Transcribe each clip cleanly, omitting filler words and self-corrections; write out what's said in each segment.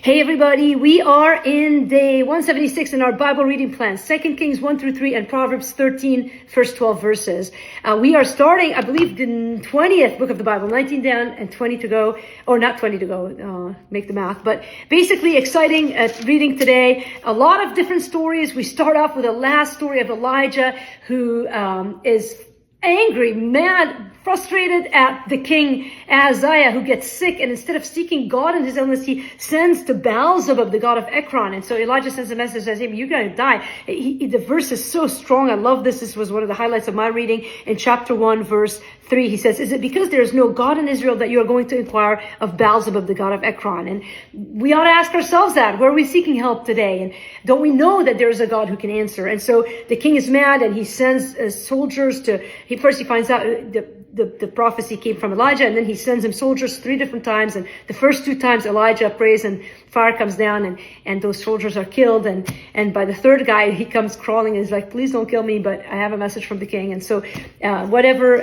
Hey everybody, we are in day 176 in our Bible reading plan, 2 Kings 1 through 3 and Proverbs 13, first 12 verses. We are starting, I believe, the 20th book of the Bible, 19 down and 20 to go, or not 20 to go, make the math, but basically exciting reading today. A lot of different stories. We start off with the last story of Elijah, who is angry, mad, frustrated at the king Ahaziah, who gets sick, and instead of seeking God in his illness, he sends to Beelzebub, the god of Ekron. And so Elijah sends a message that says, hey, you're going to die. The verse is so strong. I love this. This was one of the highlights of my reading. In chapter 1, verse 3, he says, is it because there is no God in Israel that you are going to inquire of Beelzebub, the god of Ekron? And we ought to ask ourselves that. Where are we seeking help today? And don't we know that there is a God who can answer? And so the king is mad, and he sends soldiers to, he finds out the prophecy came from Elijah, and then he sends him soldiers 3 different times. And the first 2 times Elijah prays and fire comes down and those soldiers are killed. And by the third guy, he comes crawling and is like, please don't kill me, but I have a message from the king. And so whatever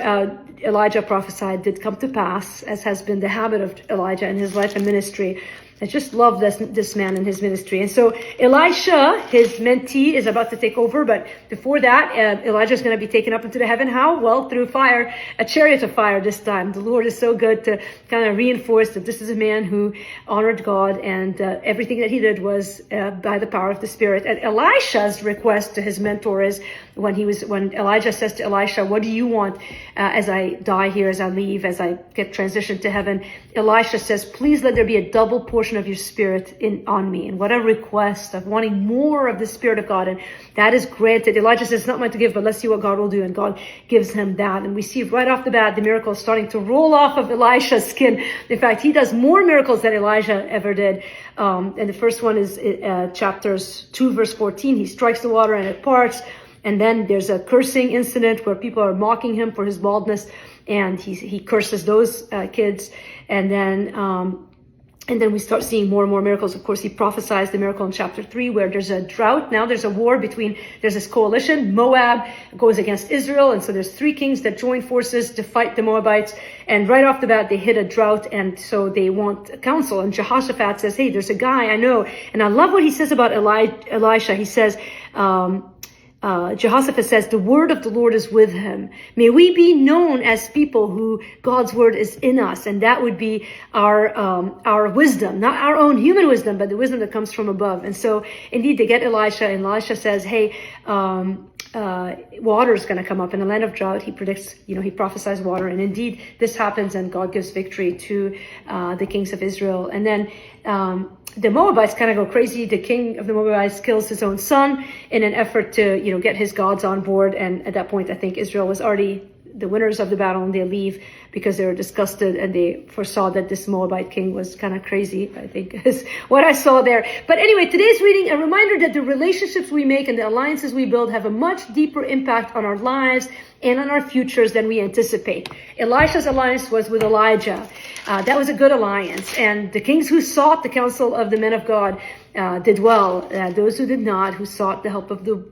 Elijah prophesied did come to pass, as has been the habit of Elijah in his life and ministry. I just love this man and his ministry. And so Elisha, his mentee, is about to take over. But before that, Elijah is going to be taken up into the heaven. How? Well, through fire, a chariot of fire this time. The Lord is so good to kind of reinforce that this is a man who honored God, and everything that he did was by the power of the Spirit. And Elisha's request to his mentor is when Elijah says to Elisha, what do you want as I die here, as I leave, as I get transitioned to heaven? Elisha says, please let there be a double portion of your Spirit on me. And what a request of wanting more of the Spirit of God. And that is granted. Elijah says, it's not mine to give, but let's see what God will do. And God gives him that. And we see right off the bat, the miracle starting to roll off of Elisha's skin. In fact, he does more miracles than Elijah ever did. And the first one is chapters 2, verse 14. He strikes the water and it parts. And then there's a cursing incident where people are mocking him for his baldness, and he curses those kids. And then we start seeing more and more miracles. Of course, he prophesies the miracle in chapter 3 where there's a drought. Now there's a war there's this coalition. Moab goes against Israel. And so there's 3 kings that join forces to fight the Moabites. And right off the bat, they hit a drought. And so they want counsel. And Jehoshaphat says, hey, there's a guy I know. And I love what he says about Elisha. He says, Jehoshaphat says, the word of the Lord is with him. May we be known as people who God's word is in us. And that would be our wisdom, not our own human wisdom, but the wisdom that comes from above. And so indeed they get Elisha, and Elisha says, hey, water is going to come up in a land of drought. He predicts, he prophesies water. And indeed this happens, and God gives victory to the kings of Israel. And then the Moabites kind of go crazy. The king of the Moabites kills his own son in an effort to, get his gods on board. And at that point, I think Israel was already the winners of the battle, and they leave because they were disgusted, and they foresaw that this Moabite king was kind of crazy, I think is what I saw there. But anyway, today's reading, a reminder that the relationships we make and the alliances we build have a much deeper impact on our lives and on our futures than we anticipate. Elisha's alliance was with Elijah. That was a good alliance. And the kings who sought the counsel of the men of God did well. Those who did not, who sought the help of the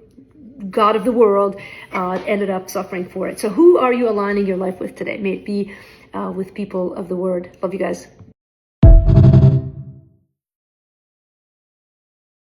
God of the world, ended up suffering for it. So who are you aligning your life with today? May it be with people of the word. Love you guys.